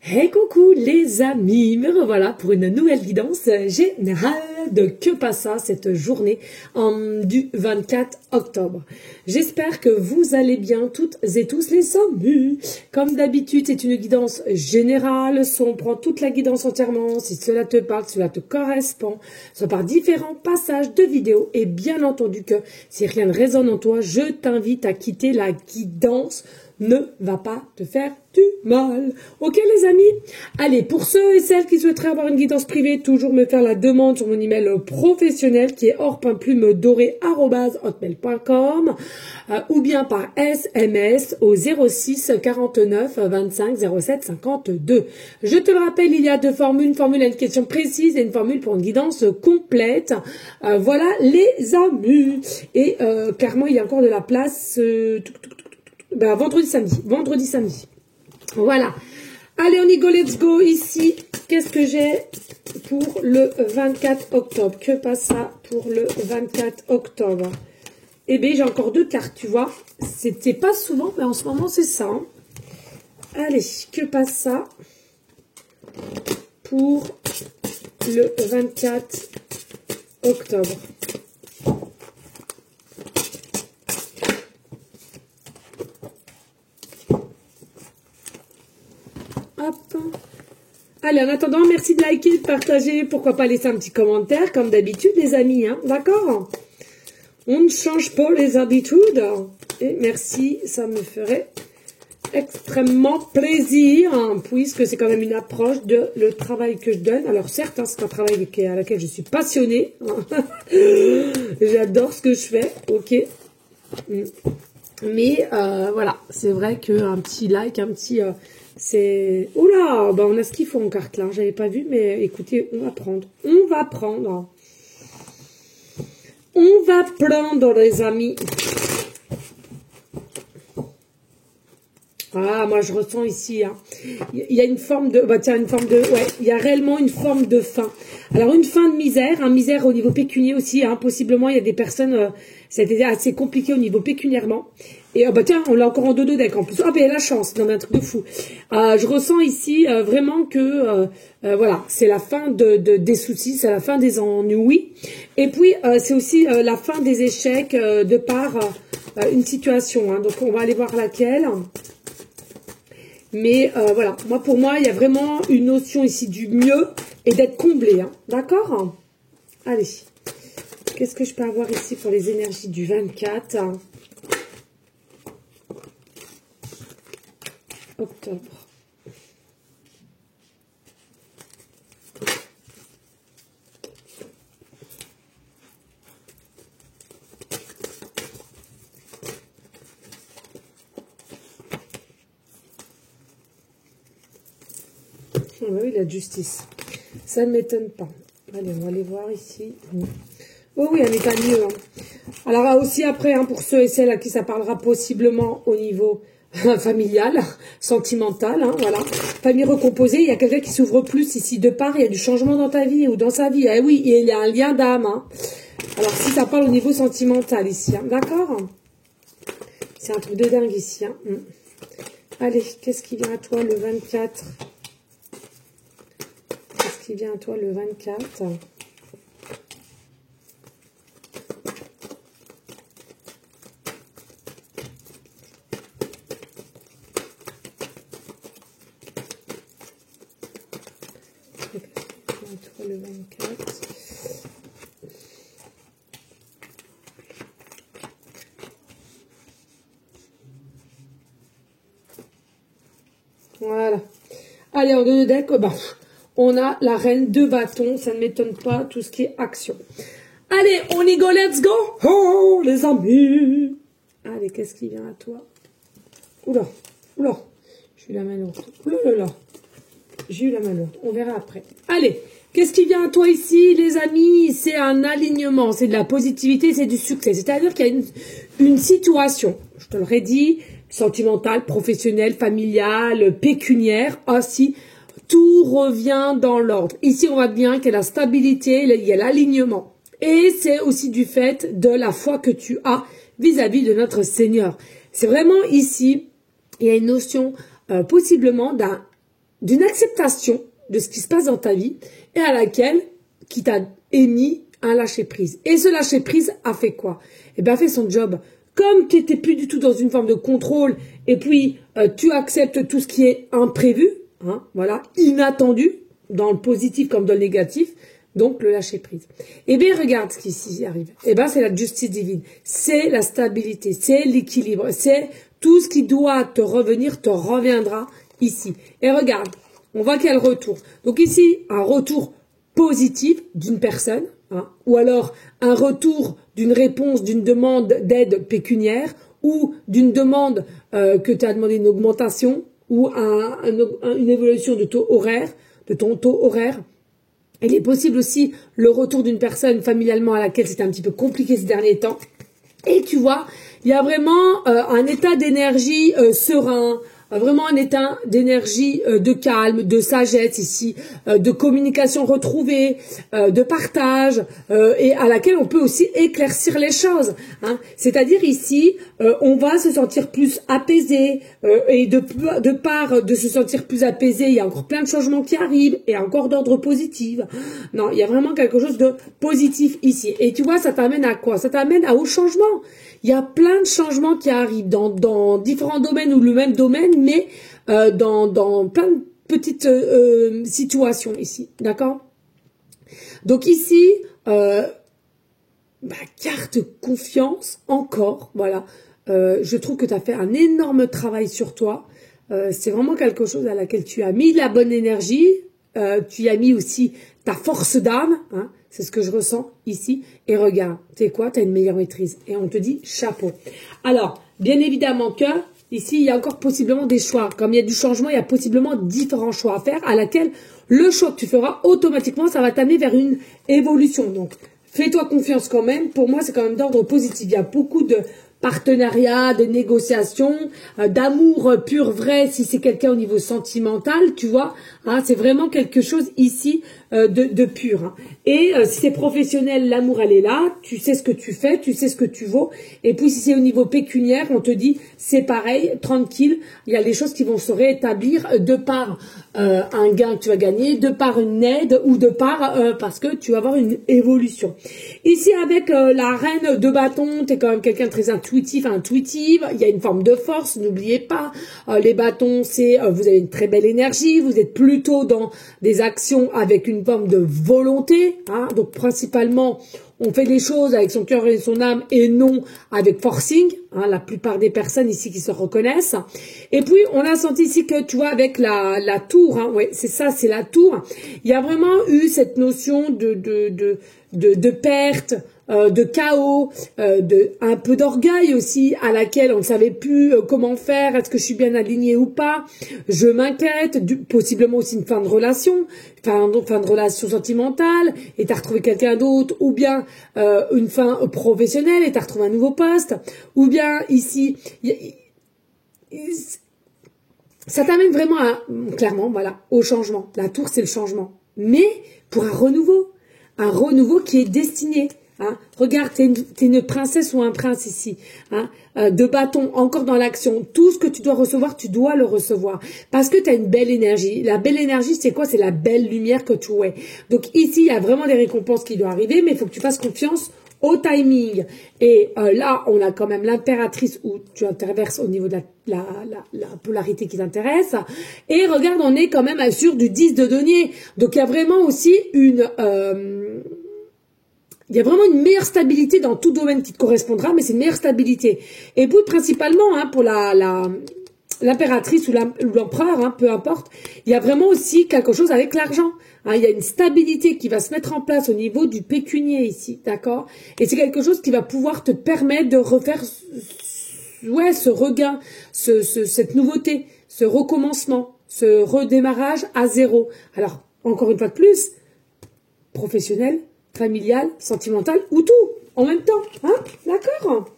Hey coucou les amis, me revoilà pour une nouvelle guidance générale de Que passa cette journée du 24 octobre. J'espère que vous allez bien toutes et tous les amis. Comme d'habitude, c'est une guidance générale, soit on prend toute la guidance entièrement, si cela te parle, si cela te correspond, soit par différents passages de vidéos. Et bien entendu que si rien ne résonne en toi, je t'invite à quitter la guidance. Ne va pas te faire du mal. Ok les amis? Allez, pour ceux et celles qui souhaiteraient avoir une guidance privée, toujours me faire la demande sur mon email professionnel qui est or.plume-doré@hotmail.com ou bien par SMS au 06 49 25 07 52. Je te le rappelle, il y a deux formules, une formule à une question précise et une formule pour une guidance complète. Voilà les amis. Et clairement, il y a encore de la place. Ben, vendredi, samedi. Voilà. Allez, on y go, let's go. Ici, qu'est-ce que j'ai pour le 24 octobre? Que passe ça pour le 24 octobre? Eh bien, j'ai encore deux cartes, tu vois. C'était pas souvent, mais en ce moment, c'est ça. Hein. Allez, que passe ça pour le 24 octobre? Hop. Allez, en attendant, merci de liker, de partager, pourquoi pas laisser un petit commentaire, comme d'habitude, les amis, hein, d'accord? On ne change pas les habitudes. Et merci, ça me ferait extrêmement plaisir, hein, puisque c'est quand même une approche de le travail que je donne. Alors certes, hein, c'est un travail à laquelle je suis passionnée. Hein. J'adore ce que je fais, ok. Mais voilà, c'est vrai qu'un petit like, un petit... c'est... Oula, bah on a ce qu'il faut en carte là, j'avais pas vu, mais écoutez, on va prendre. On va prendre les amis. Ah, moi je ressens ici, hein. Il y a une forme de... Bah tiens, une forme de... Ouais, il y a réellement une forme de faim. Alors une faim de misère, un misère au niveau pécunier aussi, hein. Possiblement il y a des personnes... c'était assez compliqué au niveau pécuniairement. Et bah tiens, on l'a encore en deux decks en plus. Ah ben la chance, non mais un truc de fou. Je ressens ici vraiment que voilà, c'est la fin des soucis, c'est la fin des ennuis. Et puis c'est aussi la fin des échecs de par une situation. Hein. Donc on va aller voir laquelle. Mais voilà, pour moi, il y a vraiment une notion ici du mieux et d'être comblé. Hein. D'accord? Allez, qu'est-ce que je peux avoir ici pour les énergies du 24 octobre? Ah oui, la justice. Ça ne m'étonne pas. Allez, on va aller voir ici. Oh oui, elle n'est pas mieux. Hein. Alors aussi après, hein, pour ceux et celles à qui ça parlera possiblement au niveau familial, sentimental, hein, voilà. Famille recomposée, il y a quelqu'un qui s'ouvre plus ici. De part, il y a du changement dans ta vie ou dans sa vie. Eh oui, il y a un lien d'âme. Hein. Alors si ça parle au niveau sentimental ici, hein, d'accord? C'est un truc de dingue ici. Hein. Allez, qu'est-ce qui vient à toi le 24? Qu'est-ce qui vient à toi le 24? Le 24. Voilà. Allez, en deux decks, bah, on a la reine de bâton. Ça ne m'étonne pas, tout ce qui est action. Allez, on y go, let's go. Oh, les amis. Allez, qu'est-ce qui vient à toi? Oula, oula. J'ai eu la main lourde. Oula. J'ai eu la main lourde. On verra après. Allez. Qu'est-ce qui vient à toi ici, les amis? C'est un alignement, c'est de la positivité, c'est du succès. C'est-à-dire qu'il y a une situation, je te l'aurais dit, sentimentale, professionnelle, familiale, pécuniaire, aussi, tout revient dans l'ordre. Ici, on voit bien qu'il y a la stabilité, il y a l'alignement. Et c'est aussi du fait de la foi que tu as vis-à-vis de notre Seigneur. C'est vraiment ici, il y a une notion possiblement d'un d'une acceptation de ce qui se passe dans ta vie et à laquelle, qui t'a émis un lâcher-prise. Et ce lâcher-prise a fait quoi? Eh bien, a fait son job. Comme tu n'étais plus du tout dans une forme de contrôle et puis tu acceptes tout ce qui est imprévu, hein, voilà, inattendu, dans le positif comme dans le négatif, donc le lâcher-prise. Eh bien, regarde ce qui ici arrive. Eh bien, c'est la justice divine. C'est la stabilité, c'est l'équilibre, c'est tout ce qui doit te revenir, te reviendra ici. Et regarde, on voit qu'il y a le retour. Donc ici, un retour positif d'une personne, hein, ou alors un retour d'une réponse, d'une demande d'aide pécuniaire, ou d'une demande que tu as demandé une augmentation, ou une évolution de taux horaire, de ton taux horaire. Il est possible aussi le retour d'une personne familialement à laquelle c'était un petit peu compliqué ces derniers temps. Et tu vois, il y a vraiment un état d'énergie serein, vraiment un état d'énergie de calme, de sagesse ici, de communication retrouvée, de partage, et à laquelle on peut aussi éclaircir les choses. Hein. C'est-à-dire ici, on va se sentir plus apaisé, et de part de se sentir plus apaisé, il y a encore plein de changements qui arrivent, et encore d'ordre positif. Non, il y a vraiment quelque chose de positif ici. Et tu vois, ça t'amène à quoi? Ça t'amène au changement. Il y a plein de changements qui arrivent dans différents domaines ou le même domaine, mais dans plein de petites situations ici, d'accord? Donc ici, carte confiance encore, voilà. Je trouve que tu as fait un énorme travail sur toi. C'est vraiment quelque chose à laquelle tu as mis la bonne énergie, tu y as mis aussi ta force d'âme, hein, c'est ce que je ressens ici. Et regarde, tu sais quoi, tu as une meilleure maîtrise. Et on te dit chapeau. Alors, bien évidemment que ici, il y a encore possiblement des choix. Comme il y a du changement, il y a possiblement différents choix à faire, à laquelle le choix que tu feras, automatiquement, ça va t'amener vers une évolution. Donc, fais-toi confiance quand même. Pour moi, c'est quand même d'ordre positif. Il y a beaucoup de partenariat, de négociations, d'amour pur vrai si c'est quelqu'un au niveau sentimental, tu vois, hein, c'est vraiment quelque chose ici de pur. Hein. Et si c'est professionnel, l'amour elle est là, tu sais ce que tu fais, tu sais ce que tu vaux. Et puis si c'est au niveau pécuniaire, on te dit c'est pareil, tranquille, il y a des choses qui vont se rétablir de par un gain que tu vas gagner, de par une aide ou de par parce que tu vas avoir une évolution. Ici avec la reine de bâton, tu es quand même quelqu'un de très intuitive, il y a une forme de force, n'oubliez pas, les bâtons c'est, vous avez une très belle énergie, vous êtes plutôt dans des actions avec une forme de volonté, hein, donc principalement on fait des choses avec son cœur et son âme et non avec forcing, hein, la plupart des personnes ici qui se reconnaissent. Et puis on a senti ici que tu vois avec la tour, hein, ouais c'est ça, c'est la tour, il y a vraiment eu cette notion de perte, de chaos, un peu d'orgueil aussi, à laquelle on ne savait plus comment faire, est-ce que je suis bien alignée ou pas, je m'inquiète, possiblement aussi une fin de relation, fin de relation sentimentale, et t'as retrouvé quelqu'un d'autre, ou bien une fin professionnelle, et t'as retrouvé un nouveau poste, ou bien ici, ça t'amène vraiment clairement, voilà, au changement. La tour, c'est le changement. Mais pour un renouveau qui est destiné. Hein. Regarde, t'es une princesse ou un prince ici, hein, de bâton, encore dans l'action. Tout ce que tu dois recevoir, tu dois le recevoir. Parce que tu as une belle énergie. La belle énergie, c'est quoi? C'est la belle lumière que tu es. Donc ici, il y a vraiment des récompenses qui doivent arriver, mais il faut que tu fasses confiance au timing. Et là, on a quand même l'impératrice où tu interverses au niveau de la polarité qui t'intéresse. Et regarde, on est quand même sur du 10 de denier. Donc il y a vraiment aussi il y a vraiment une meilleure stabilité dans tout domaine qui te correspondra, mais c'est une meilleure stabilité. Et puis, principalement, hein, pour l'impératrice ou l'empereur, hein, peu importe, il y a vraiment aussi quelque chose avec l'argent. Hein, il y a une stabilité qui va se mettre en place au niveau du pécunier ici, d'accord? Et c'est quelque chose qui va pouvoir te permettre de refaire ce regain, cette nouveauté, ce recommencement, ce redémarrage à zéro. Alors, encore une fois de plus, professionnel, familial, sentimental ou tout en même temps, hein, d'accord?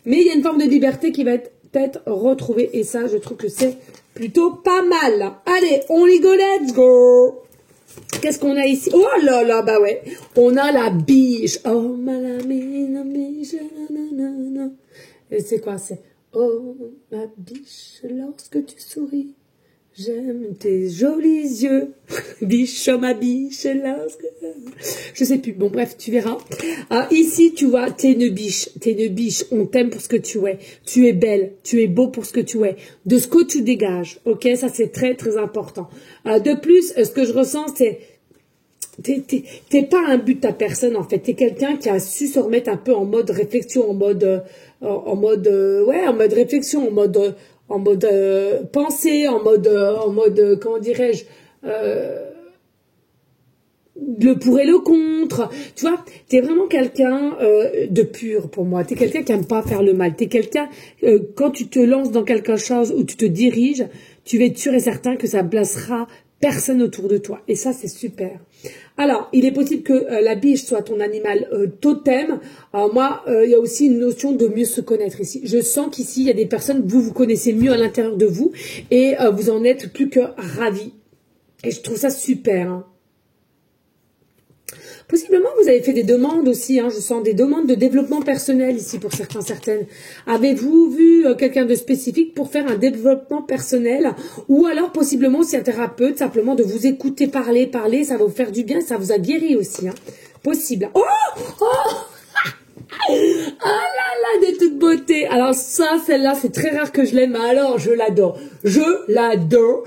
Mais il y a une forme de liberté qui va être retrouvée et ça, je trouve que c'est plutôt pas mal. Allez, on y go, let's go. Qu'est-ce qu'on a ici? Oh là là, bah ouais, on a la biche. Oh ma biche, nanana. Et c'est quoi? C'est oh ma biche, lorsque tu souris, J'aime tes jolis yeux, biche ma biche, là. Je sais plus. Bon, bref, tu verras. Ici, tu vois, t'es une biche. On t'aime pour ce que tu es. Tu es belle. Tu es beau pour ce que tu es. De ce que tu dégages. Ok, ça c'est très très important. De plus, ce que je ressens, c'est t'es pas un but à personne en fait. T'es quelqu'un qui a su se remettre un peu en mode réflexion, en mode réflexion, en mode pensée, en mode comment dirais-je, le pour et le contre. Tu vois, t'es vraiment quelqu'un de pur pour moi. T'es quelqu'un qui aime pas faire le mal. T'es quelqu'un quand tu te lances dans quelque chose où tu te diriges, tu vas être sûr et certain que ça blessera personne autour de toi. Et ça, c'est super. Alors, il est possible que la biche soit ton animal totem. Alors moi, il y a aussi une notion de mieux se connaître ici. Je sens qu'ici, il y a des personnes, vous connaissez mieux à l'intérieur de vous et vous en êtes plus que ravis. Et je trouve ça super. Hein. Possiblement, vous avez fait des demandes aussi, hein, je sens des demandes de développement personnel ici pour certains, certaines. Avez-vous vu quelqu'un de spécifique pour faire un développement personnel? Ou alors, possiblement, si un thérapeute, simplement de vous écouter parler, ça va vous faire du bien, ça vous a guéri aussi. Hein. Possible. Oh, oh là là, de toute beauté. Alors ça, celle-là, c'est très rare que je l'aime, mais alors je l'adore. Je l'adore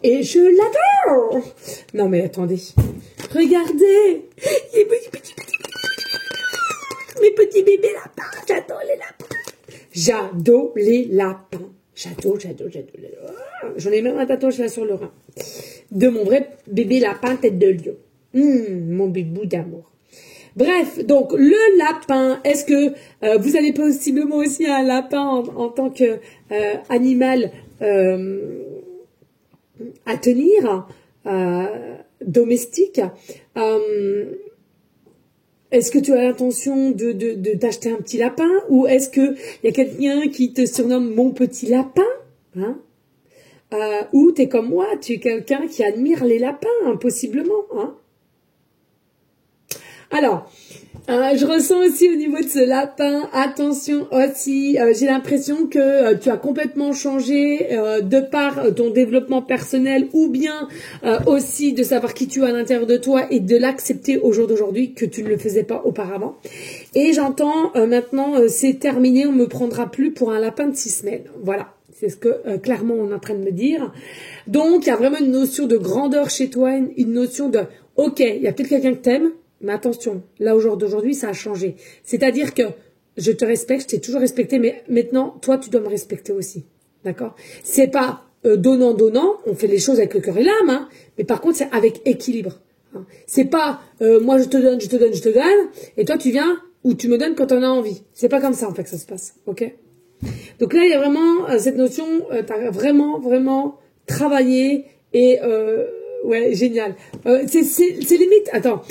et je l'adore. Non mais attendez. Regardez. Mes petits bébés lapins. J'adore les lapins. J'adore les lapins. J'adore. J'en ai même un tatouage là sur le rein. De mon vrai bébé lapin tête de lion. Mon bébou d'amour. Bref, donc le lapin, est-ce que vous avez possiblement aussi un lapin en tant que animal à tenir, domestique? Est-ce que tu as l'intention de t'acheter un petit lapin ou est-ce que il y a quelqu'un qui te surnomme mon petit lapin, hein? Ou t'es comme moi, tu es quelqu'un qui admire les lapins, hein, possiblement, hein? Alors, je ressens aussi au niveau de ce lapin, attention aussi, j'ai l'impression que tu as complètement changé de par ton développement personnel ou bien aussi de savoir qui tu es à l'intérieur de toi et de l'accepter au jour d'aujourd'hui que tu ne le faisais pas auparavant. Et j'entends maintenant, c'est terminé, on me prendra plus pour un lapin de 6 semaines. Voilà. C'est ce que clairement on est en train de me dire. Donc, il y a vraiment une notion de grandeur chez toi, une notion de, ok, il y a peut-être quelqu'un que t'aimes, mais attention, là, au jour d'aujourd'hui, ça a changé. C'est-à-dire que je te respecte, je t'ai toujours respecté, mais maintenant, toi, tu dois me respecter aussi. D'accord? C'est pas donnant, on fait les choses avec le cœur et l'âme, hein, mais par contre, c'est avec équilibre. Hein. C'est pas moi, je te donne, et toi, tu viens ou tu me donnes quand on a envie. C'est pas comme ça, en fait, que ça se passe. Ok? Donc là, il y a vraiment cette notion, t'as vraiment travaillé et ouais, génial. C'est limite, attends,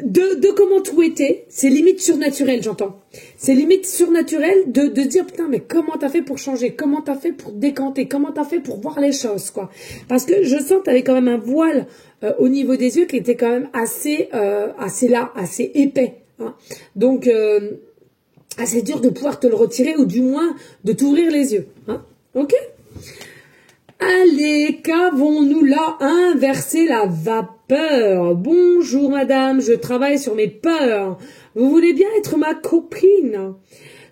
de comment tout était, c'est limite surnaturel, j'entends. C'est limite surnaturel de dire, putain, mais comment t'as fait pour changer? Comment t'as fait pour décanter? Comment t'as fait pour voir les choses, quoi? Parce que je sens que t'avais quand même un voile au niveau des yeux qui était quand même assez épais. Hein. Donc, c'est dur de pouvoir te le retirer ou du moins de t'ouvrir les yeux. Hein, ok? Allez, qu'avons-nous là? Inverser la vapeur. Bonjour madame, je travaille sur mes peurs. Vous voulez bien être ma copine?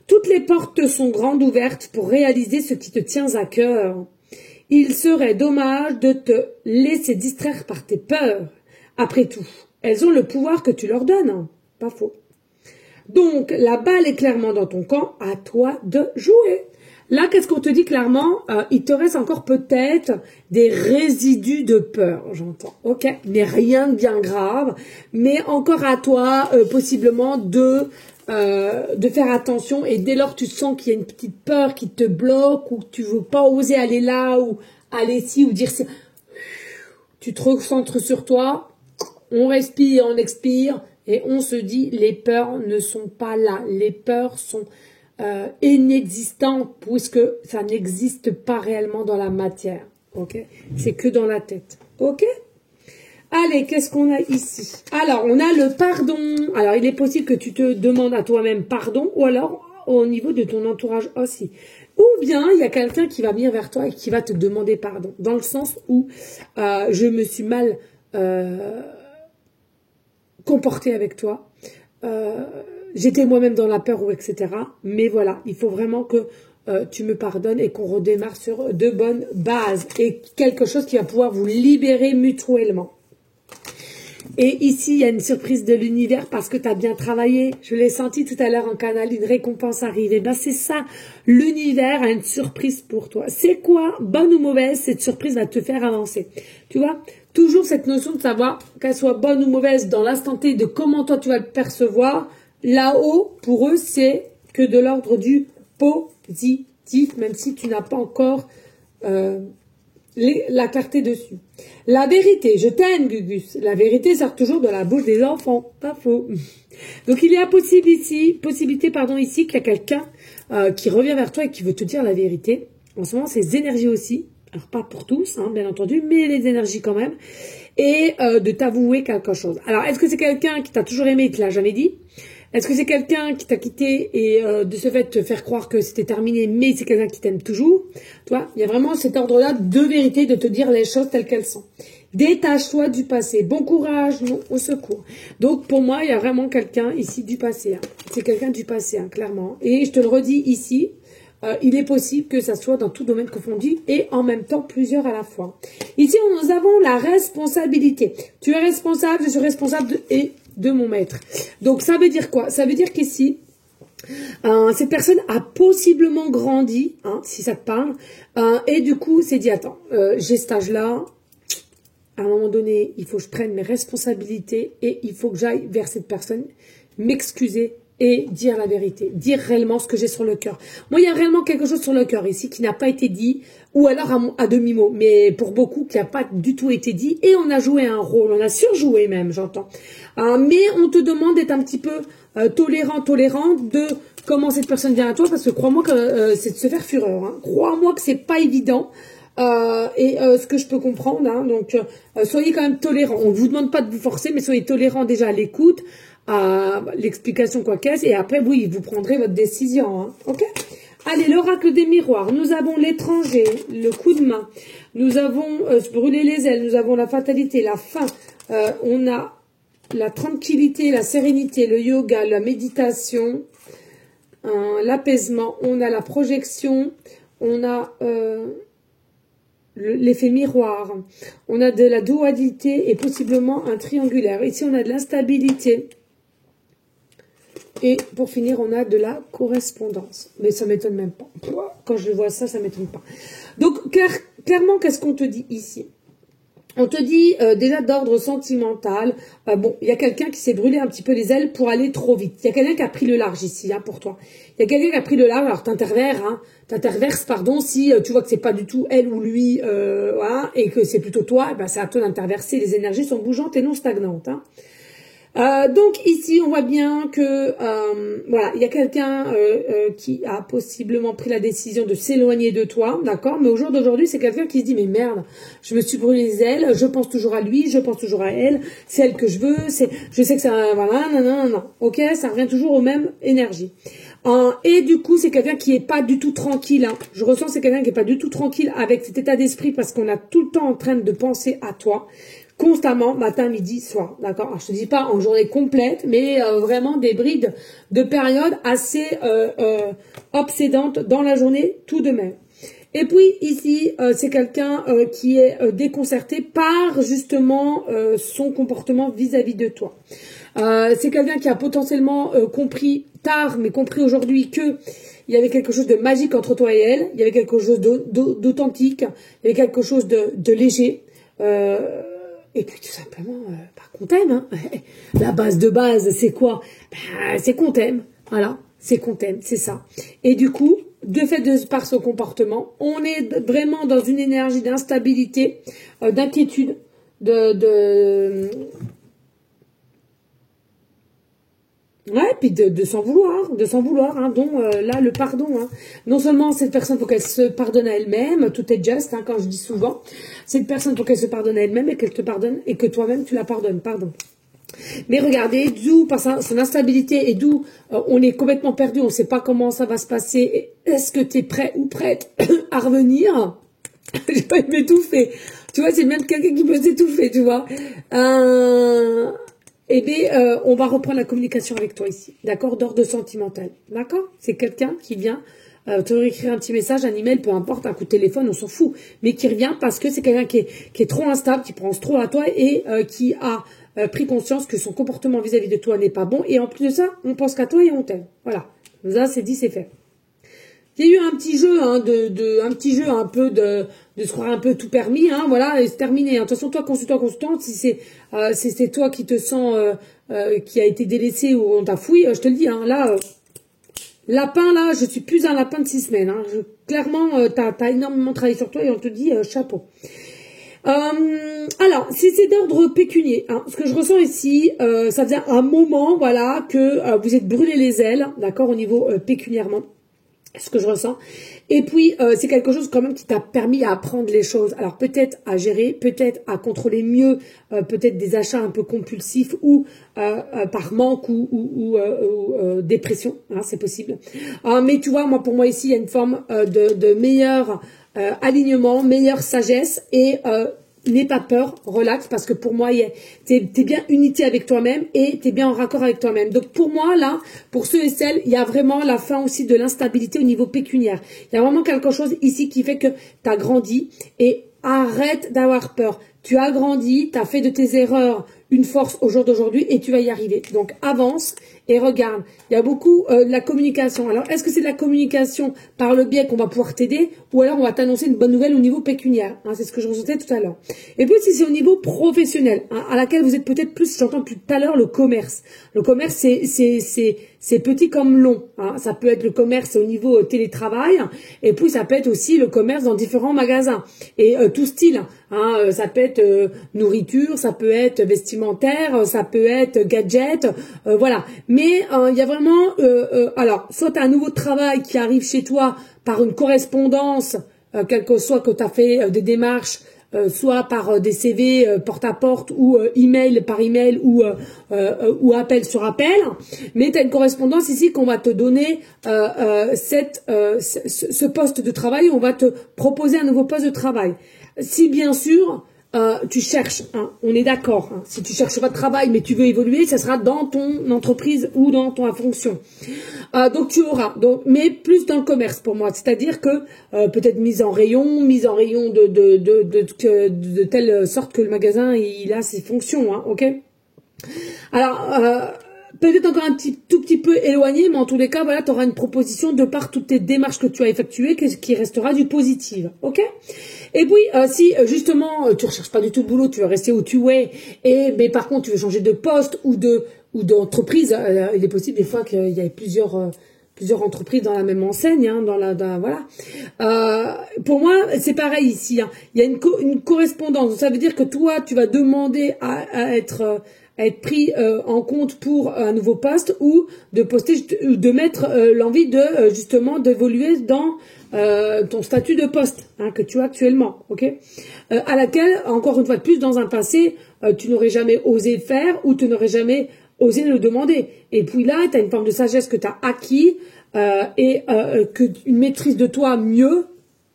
Toutes les portes sont grandes ouvertes pour réaliser ce qui te tient à cœur. Il serait dommage de te laisser distraire par tes peurs. Après tout, elles ont le pouvoir que tu leur donnes. Pas faux. Donc, la balle est clairement dans ton camp, à toi de jouer. Là, qu'est-ce qu'on te dit clairement? Il te reste encore peut-être des résidus de peur, j'entends. Ok, mais rien de bien grave. Mais encore à toi, possiblement, de faire attention. Et dès lors, tu sens qu'il y a une petite peur qui te bloque ou que tu veux pas oser aller là ou aller ici ou dire ça. Tu te recentres sur toi. On respire, on expire. Et on se dit, les peurs ne sont pas là. Les peurs sont inexistantes puisque ça n'existe pas réellement dans la matière. Ok? C'est que dans la tête. Ok? Allez, qu'est-ce qu'on a ici? Alors, on a le pardon. Alors, il est possible que tu te demandes à toi-même pardon ou alors au niveau de ton entourage aussi. Ou bien, il y a quelqu'un qui va venir vers toi et qui va te demander pardon. Dans le sens où je me suis mal comportée avec toi. J'étais moi-même dans la peur ou etc. Mais voilà, il faut vraiment que tu me pardonnes et qu'on redémarre sur de bonnes bases. Et quelque chose qui va pouvoir vous libérer mutuellement. Et ici, il y a une surprise de l'univers parce que tu as bien travaillé. Je l'ai senti tout à l'heure en canal, une récompense arrive. Et ben c'est ça, l'univers a une surprise pour toi. C'est quoi, bonne ou mauvaise, cette surprise va te faire avancer. Tu vois, toujours cette notion de savoir qu'elle soit bonne ou mauvaise dans l'instant T, de comment toi tu vas le percevoir. Là-haut, pour eux, c'est que de l'ordre du positif, même si tu n'as pas encore la clarté dessus. La vérité, je t'aime Gugus, la vérité sort toujours de la bouche des enfants, pas faux. Donc il y a possibilité ici qu'il y a quelqu'un qui revient vers toi et qui veut te dire la vérité. En ce moment, ces énergies aussi, alors pas pour tous, hein, bien entendu, mais les énergies quand même, et de t'avouer quelque chose. Alors, est-ce que c'est quelqu'un qui t'a toujours aimé et qui l'a jamais dit? Est-ce que c'est quelqu'un qui t'a quitté et de ce fait te faire croire que c'était terminé, mais c'est quelqu'un qui t'aime toujours? Tu vois, il y a vraiment cet ordre-là de vérité, de te dire les choses telles qu'elles sont. Détache-toi du passé. Bon courage, non, au secours. Donc, pour moi, il y a vraiment quelqu'un ici du passé. Hein. C'est quelqu'un du passé, hein, clairement. Et je te le redis ici, il est possible que ça soit dans tout domaine confondu et en même temps plusieurs à la fois. Ici, nous avons la responsabilité. Tu es responsable, je suis responsable de mon maître. Donc, ça veut dire quoi? Ça veut dire qu'ici, cette personne a possiblement grandi, hein, si ça te parle, et du coup, c'est dit, attends, j'ai cet âge-là, à un moment donné, il faut que je prenne mes responsabilités et il faut que j'aille vers cette personne, m'excuser et dire la vérité, dire réellement ce que j'ai sur le cœur. Moi, il y a réellement quelque chose sur le cœur ici qui n'a pas été dit, ou alors à demi-mot, mais pour beaucoup qui n'a pas du tout été dit, et on a joué un rôle, on a surjoué même, j'entends. Mais on te demande d'être un petit peu tolérant de comment cette personne vient à toi, parce que crois-moi que c'est de se faire fureur. Hein. Crois-moi que c'est pas évident. Ce que je peux comprendre, hein, donc soyez quand même tolérants. On ne vous demande pas de vous forcer, mais soyez tolérants déjà à l'écoute, à l'explication quoi qu'est-ce, et après oui, vous prendrez votre décision. Hein, ok? Allez, l'oracle des miroirs. Nous avons l'étranger, le coup de main. Nous avons se brûler les ailes. Nous avons la fatalité, la fin. On a la tranquillité, la sérénité, le yoga, la méditation, l'apaisement. On a la projection. On a l'effet miroir, on a de la dualité et possiblement un triangulaire. Ici, on a de l'instabilité. Et pour finir, on a de la correspondance. Mais ça m'étonne même pas. Quand je vois ça, ça m'étonne pas. Donc, clairement, qu'est-ce qu'on te dit ici? On te dit déjà d'ordre sentimental, bon, il y a quelqu'un qui s'est brûlé un petit peu les ailes pour aller trop vite. Il y a quelqu'un qui a pris le large ici, hein, pour toi. Il y a quelqu'un qui a pris le large, alors t'interverses, pardon, si tu vois que c'est pas du tout elle ou lui, voilà, et que c'est plutôt toi, ben c'est à toi d'interverser. Les énergies sont bougeantes et non stagnantes, hein. Donc ici on voit bien que voilà, il y a quelqu'un qui a possiblement pris la décision de s'éloigner de toi, d'accord, mais au jour d'aujourd'hui c'est quelqu'un qui se dit mais merde, je me suis brûlé les ailes, je pense toujours à lui, je pense toujours à elle, c'est elle que je veux, je sais que ça, voilà, non, ok, ça revient toujours aux mêmes énergies. Et du coup c'est quelqu'un qui est pas du tout tranquille, hein. Je ressens c'est quelqu'un qui est pas du tout tranquille avec cet état d'esprit parce qu'on a tout le temps en train de penser à toi. Constamment, matin, midi, soir, d'accord. Alors, je te dis pas en journée complète, mais vraiment des brides de périodes assez obsédantes dans la journée tout de même. Et puis ici, c'est quelqu'un qui est déconcerté par justement son comportement vis-à-vis de toi. C'est quelqu'un qui a potentiellement compris tard, mais compris aujourd'hui que il y avait quelque chose de magique entre toi et elle. Il y avait quelque chose d'authentique. Il y avait quelque chose de léger. Et puis tout simplement, qu'on t'aime. Hein. La base de base, c'est quoi? C'est qu'on t'aime. Voilà, c'est qu'on t'aime, c'est ça. Et du coup, par son comportement, on est vraiment dans une énergie d'instabilité, d'inquiétude, ouais, puis de s'en vouloir, hein, dont là le pardon. Hein. Non seulement cette personne faut qu'elle se pardonne à elle-même, tout est juste, hein, quand je dis souvent, cette personne faut qu'elle se pardonne à elle-même et qu'elle te pardonne et que toi-même tu la pardonnes, pardon. Mais regardez, d'où par son instabilité et d'où on est complètement perdu, on ne sait pas comment ça va se passer. Est-ce que tu es prêt ou prête à revenir? J'ai pas m'étouffer. Tu vois, c'est même quelqu'un qui peut s'étouffer, tu vois. Eh bien, on va reprendre la communication avec toi ici, d'accord, d'ordre sentimental, d'accord. C'est quelqu'un qui vient te écrire un petit message, un email, peu importe, un coup de téléphone, on s'en fout, mais qui revient parce que c'est quelqu'un qui est trop instable, qui pense trop à toi et qui a pris conscience que son comportement vis-à-vis de toi n'est pas bon, et en plus de ça, on pense qu'à toi et on t'aime. Voilà, ça c'est dit, c'est fait. Il y a eu un petit jeu, hein, un petit jeu un peu de se croire un peu tout permis, hein, voilà, et c'est terminé. De toute façon, toi, consultante, si c'est toi qui te sens qui a été délaissé ou on t'a fouillé, je te le dis, hein, là, lapin, là, je suis plus un lapin de 6 semaines. Hein, clairement, t'as énormément travaillé sur toi et on te dit chapeau. Alors, si c'est d'ordre pécunier, hein, ce que je ressens ici, ça faisait un moment, voilà, que vous êtes brûlé les ailes, d'accord, au niveau pécuniairement. Ce que je ressens. Et puis, c'est quelque chose quand même qui t'a permis à apprendre les choses. Alors, peut-être à gérer, peut-être à contrôler mieux, peut-être des achats un peu compulsifs ou par manque ou dépression. Hein, c'est possible. Mais tu vois, moi, pour moi, ici, il y a une forme de meilleur alignement, meilleure sagesse et n'aie pas peur, relax, parce que pour moi, t'es bien unité avec toi-même et t'es bien en raccord avec toi-même. Donc pour moi, là, pour ceux et celles, il y a vraiment la fin aussi de l'instabilité au niveau pécuniaire. Il y a vraiment quelque chose ici qui fait que t'as grandi et arrête d'avoir peur. Tu as grandi, tu as fait de tes erreurs une force au jour d'aujourd'hui et tu vas y arriver. Donc avance et regarde. Il y a beaucoup de la communication. Alors est-ce que c'est de la communication par le biais qu'on va pouvoir t'aider ou alors on va t'annoncer une bonne nouvelle au niveau pécuniaire, hein, c'est ce que je ressentais tout à l'heure. Et puis si c'est au niveau professionnel, hein, à laquelle vous êtes peut-être plus, j'entends depuis tout à l'heure, le commerce. Le commerce, c'est petit comme long. Hein. Ça peut être le commerce au niveau télétravail et puis ça peut être aussi le commerce dans différents magasins. Et tout style. Hein, ça peut être nourriture, ça peut être vestimentaire, ça peut être gadget, voilà. Mais il y a vraiment, alors, soit tu as un nouveau travail qui arrive chez toi par une correspondance, quel que soit que tu as fait des démarches, soit par des CV porte à porte ou email par email ou appel sur appel, mais tu as une correspondance ici qu'on va te donner ce poste de travail, on va te proposer un nouveau poste de travail. Si bien sûr tu cherches, hein, on est d'accord, hein, si tu cherches pas de travail mais tu veux évoluer, ça sera dans ton entreprise ou dans ton fonction. Donc tu auras, mais plus dans le commerce pour moi, c'est-à-dire que peut-être mise en rayon de telle sorte que le magasin il a ses fonctions, hein, ok. Alors peut-être encore un tout petit peu éloigné, mais en tous les cas, voilà, tu auras une proposition de par toutes tes démarches que tu as effectuées, qui restera du positif, ok. Et puis, si justement tu recherches pas du tout de boulot, tu veux rester où tu es, mais par contre tu veux changer de poste ou d'entreprise, il est possible des fois qu'il y ait plusieurs entreprises dans la même enseigne, hein, voilà. Pour moi, c'est pareil ici. Hein. Il y a une correspondance. Ça veut dire que toi, tu vas demander à être pris en compte pour un nouveau poste ou de mettre l'envie de justement d'évoluer dans ton statut de poste, hein, que tu as actuellement, ok, à laquelle, encore une fois de plus, dans un passé, tu n'aurais jamais osé faire ou tu n'aurais jamais osé le demander. Et puis là, tu as une forme de sagesse que tu as acquis et une maîtrise de toi mieux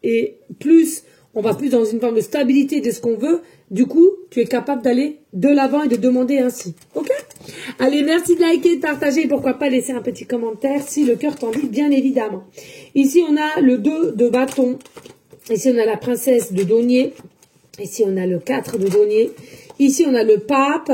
et plus, on va plus dans une forme de stabilité de ce qu'on veut. Du coup, tu es capable d'aller de l'avant et de demander ainsi. Ok? Allez, merci de liker, de partager et pourquoi pas laisser un petit commentaire si le cœur t'en dit, bien évidemment. Ici, on a le 2 de bâton. Ici, on a la princesse de denier. Ici, on a le 4 de denier. Ici, on a le pape.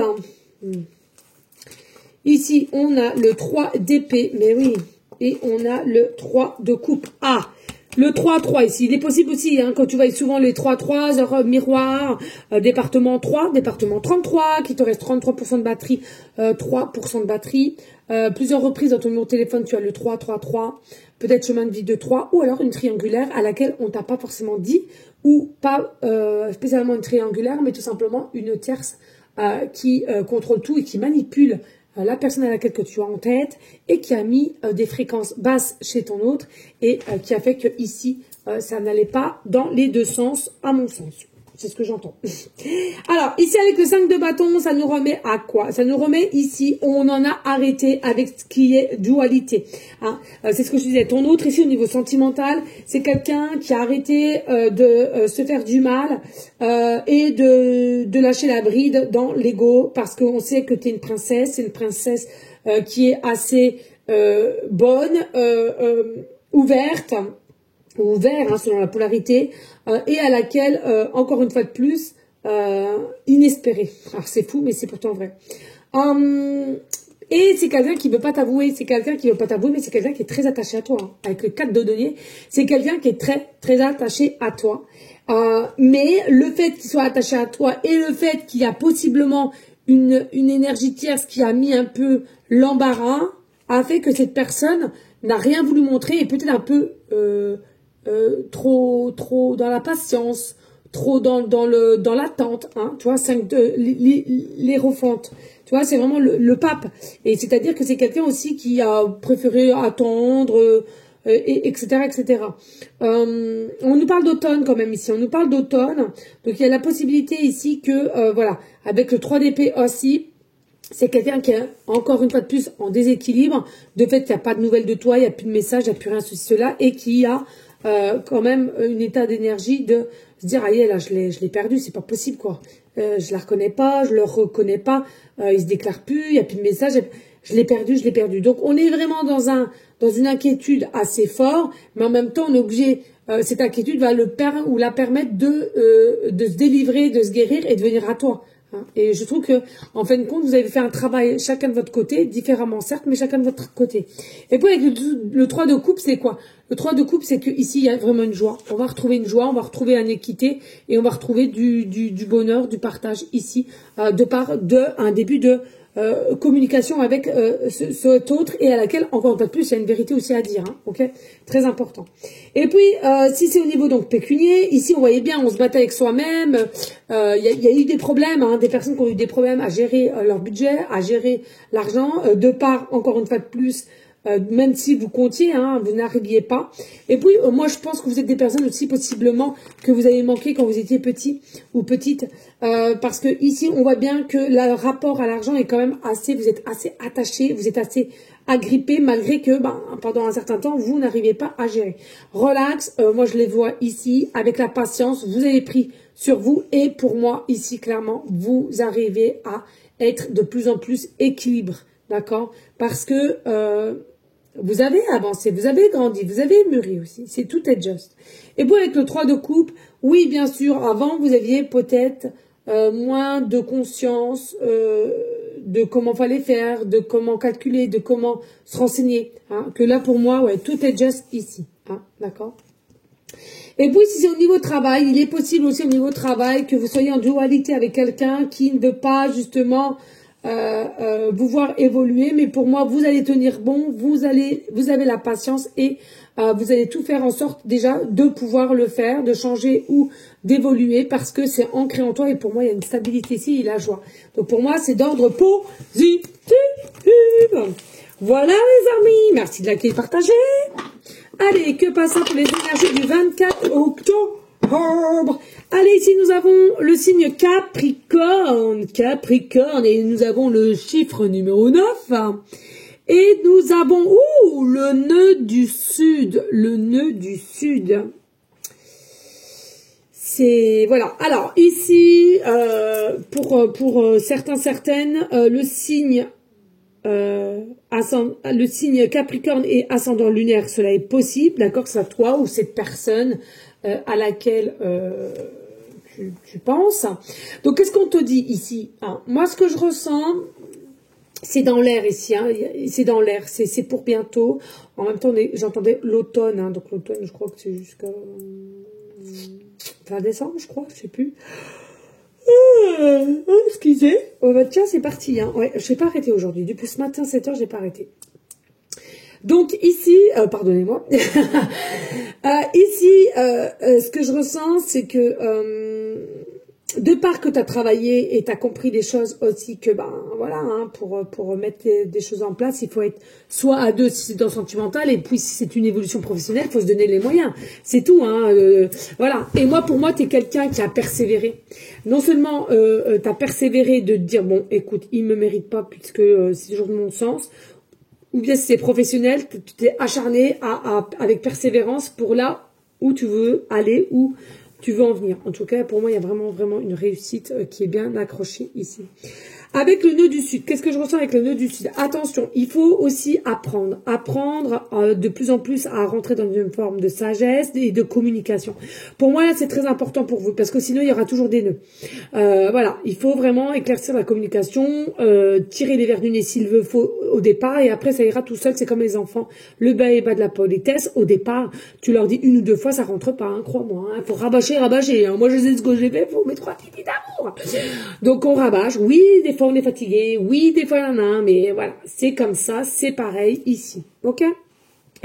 Ici, on a le 3 d'épée. Mais oui. Et on a le 3 de coupe. Ah! Le 3-3 ici, il est possible aussi, hein, quand tu vois souvent les 3-3, heures miroir, département 3, département 33, qui te reste 33% de batterie, 3% de batterie, plusieurs reprises dans ton numéro de téléphone, tu as le 3-3-3, peut-être chemin de vie de 3, ou alors une triangulaire à laquelle on t'a pas forcément dit, ou pas spécialement une triangulaire, mais tout simplement une tierce qui contrôle tout et qui manipule la personne à laquelle que tu as en tête et qui a mis des fréquences basses chez ton autre et qui a fait que ici ça n'allait pas dans les deux sens à mon sens. c'est ce que j'entends. Alors, ici, avec le 5 de bâton, ça nous remet à quoi? Ça nous remet ici, on en a arrêté avec ce qui est dualité. Hein. C'est ce que je disais. Ton autre, ici, au niveau sentimental, c'est quelqu'un qui a arrêté de se faire du mal et de lâcher la bride dans l'ego, parce qu'on sait que tu es une princesse, c'est une princesse qui est assez bonne, ouverte, ou ouvert, hein, selon la polarité, et à laquelle, encore une fois de plus, inespéré. Alors c'est fou, mais c'est pourtant vrai. Et c'est quelqu'un qui veut pas t'avouer, c'est quelqu'un qui veut pas t'avouer, mais c'est quelqu'un qui est très attaché à toi. Hein. Avec le 4 de denier, c'est quelqu'un qui est très, très attaché à toi. Mais le fait qu'il soit attaché à toi et le fait qu'il y a possiblement une énergie tierce qui a mis un peu l'embarras, a fait que cette personne n'a rien voulu montrer et peut-être un peu trop dans la patience, trop dans l'attente, hein, tu vois, 5 de l'hérophante, tu vois, c'est vraiment le pape, et c'est-à-dire que c'est quelqu'un aussi qui a préféré attendre, etc. On nous parle d'automne quand même ici, on nous parle d'automne, donc il y a la possibilité ici que, voilà, avec le 3 d'épée aussi, c'est quelqu'un qui est, encore une fois de plus, en déséquilibre, de fait qu'il n'y a pas de nouvelles de toi, il n'y a plus de message, il n'y a plus rien, ceci, cela, et qui a quand même un état d'énergie de se dire, ah là, je l'ai perdu, c'est pas possible, quoi. Je la reconnais pas, je le reconnais pas, il se déclare plus, il n'y a plus de message, je l'ai perdu. Donc, on est vraiment dans une inquiétude assez forte, mais en même temps, on est obligé, cette inquiétude va la permettre de se délivrer, de se guérir et de venir à toi. Et je trouve que, en fin de compte, vous avez fait un travail chacun de votre côté, différemment certes, mais chacun de votre côté. Et puis avec le 3 de coupe, c'est quoi? Le 3 de coupe, c'est que ici il y a vraiment une joie. On va retrouver une joie, on va retrouver une équité et on va retrouver du bonheur, du partage ici, de par un début de communication avec cet autre et à laquelle, encore une fois de plus, il y a une vérité aussi à dire, hein, ok? Très important. Et puis, si c'est au niveau donc pécunier, ici on voyait bien, on se battait avec soi-même, il y a eu des problèmes, hein, des personnes qui ont eu des problèmes à gérer leur budget, à gérer l'argent, de part, encore une fois de plus, même si vous comptiez, hein, vous n'arriviez pas. Et puis, moi, je pense que vous êtes des personnes aussi, possiblement, que vous avez manqué quand vous étiez petit ou petite, parce que ici, on voit bien que le rapport à l'argent est quand même assez, vous êtes assez attaché, vous êtes assez agrippé, malgré que, pendant un certain temps, vous n'arrivez pas à gérer. Relax, moi, je les vois ici, avec la patience, vous avez pris sur vous, et pour moi, ici, clairement, vous arrivez à être de plus en plus équilibré, d'accord? Parce que, vous avez avancé, vous avez grandi, vous avez mûri aussi. C'est tout est juste. Et puis avec le 3 de coupe, oui, bien sûr, avant, vous aviez peut-être moins de conscience de comment fallait faire, de comment calculer, de comment se renseigner. Hein, que là, pour moi, ouais, tout est juste ici. Hein, d'accord? Et puis, si c'est au niveau travail, il est possible aussi au niveau travail que vous soyez en dualité avec quelqu'un qui ne veut pas, justement, vous voir évoluer, mais pour moi vous allez tenir bon, vous avez la patience et vous allez tout faire en sorte déjà de pouvoir le faire, de changer ou d'évoluer parce que c'est ancré en toi et pour moi il y a une stabilité ici et la joie. Donc pour moi c'est d'ordre positif. Voilà les amis, merci de liker et partager. Allez, que passe pour les énergies du 24 octobre? Allez, ici nous avons le signe Capricorne, et nous avons le chiffre numéro 9, et nous avons, le nœud du sud, c'est, voilà, alors ici, pour certaines, le signe Capricorne et ascendant lunaire, cela est possible, d'accord, que ce soit toi ou cette personne à laquelle tu penses. Donc, qu'est-ce qu'on te dit ici, hein? Moi, ce que je ressens, c'est dans l'air ici, hein, c'est dans l'air, c'est pour bientôt. En même temps, j'entendais l'automne, hein, donc l'automne, je crois que c'est jusqu'à fin décembre, je crois, je sais plus. Excusez. Oh, bah, tiens, c'est parti, hein. Ouais, je n'ai pas arrêté aujourd'hui. Depuis ce matin, 7 h, j'ai pas arrêté. Donc ici, pardonnez-moi, ici, ce que je ressens, c'est que de part que tu as travaillé et tu as compris des choses aussi que, ben voilà, hein, pour mettre des choses en place, il faut être soit à deux si c'est dans le sentimental, et puis si c'est une évolution professionnelle, il faut se donner les moyens. C'est tout, hein, voilà. Et moi, pour moi, tu es quelqu'un qui a persévéré. Non seulement tu as persévéré de te dire, bon, écoute, il me mérite pas puisque c'est toujours de mon sens, ou bien si c'est professionnel, tu t'es acharné avec persévérance pour là où tu veux aller, où tu veux en venir. En tout cas, pour moi, il y a vraiment une réussite qui est bien accrochée ici. Avec le nœud du Sud, qu'est-ce que je ressens avec le nœud du Sud? Attention, il faut aussi apprendre de plus en plus à rentrer dans une forme de sagesse et de communication. Pour moi, là, c'est très important pour vous, parce que sinon, il y aura toujours des nœuds. Voilà, il faut vraiment éclaircir la communication, tirer les verres du nez s'il veut faut au départ, et après, ça ira tout seul. C'est comme les enfants, le bas et bas de la politesse. Au départ, tu leur dis une ou deux fois, ça rentre pas, hein, crois-moi. Hein, faut rabâcher. Hein. Moi, je sais ce que j'ai fait pour mes 3 petits d'amour. Donc, on rabâche. Oui, des fois, on est fatigué. Oui, des fois, il y en a un. Mais voilà, c'est comme ça. C'est pareil ici. OK?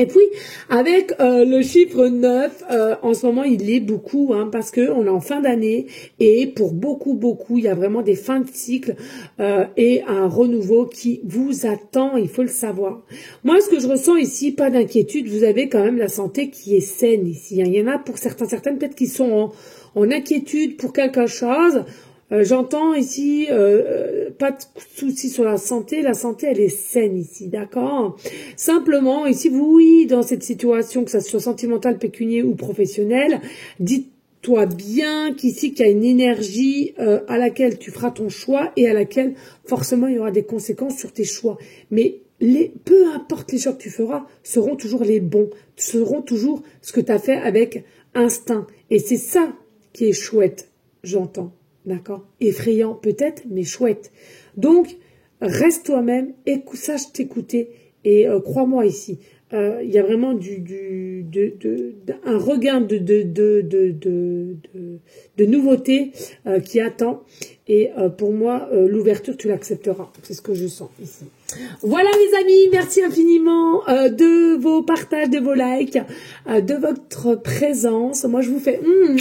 Et puis, avec le chiffre 9, en ce moment, il est beaucoup, hein, parce que on est en fin d'année, et pour beaucoup, il y a vraiment des fins de cycle et un renouveau qui vous attend, il faut le savoir. Moi, ce que je ressens ici, pas d'inquiétude, vous avez quand même la santé qui est saine ici. Hein. Il y en a pour certaines peut-être qui sont en inquiétude pour quelque chose. J'entends ici, pas de soucis sur la santé elle est saine ici, d'accord? Simplement, ici, oui, dans cette situation, que ça soit sentimentale, pécunier ou professionnelle, dites-toi bien qu'ici, qu'il y a une énergie à laquelle tu feras ton choix et à laquelle, forcément, il y aura des conséquences sur tes choix. Mais peu importe les choix que tu feras, seront toujours les bons, seront toujours ce que tu as fait avec instinct. Et c'est ça qui est chouette, j'entends. D'accord? Effrayant peut-être, mais chouette. Donc, reste toi-même, sache t'écouter et crois-moi ici. Il y a vraiment un regain de nouveauté qui attend. Et pour moi, l'ouverture, tu l'accepteras. C'est ce que je sens ici. Voilà les amis, merci infiniment de vos partages, de vos likes, de votre présence. Moi, je vous fais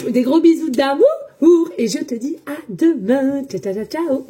des gros bisous d'amour et je te dis à demain. Ciao, ciao, ciao.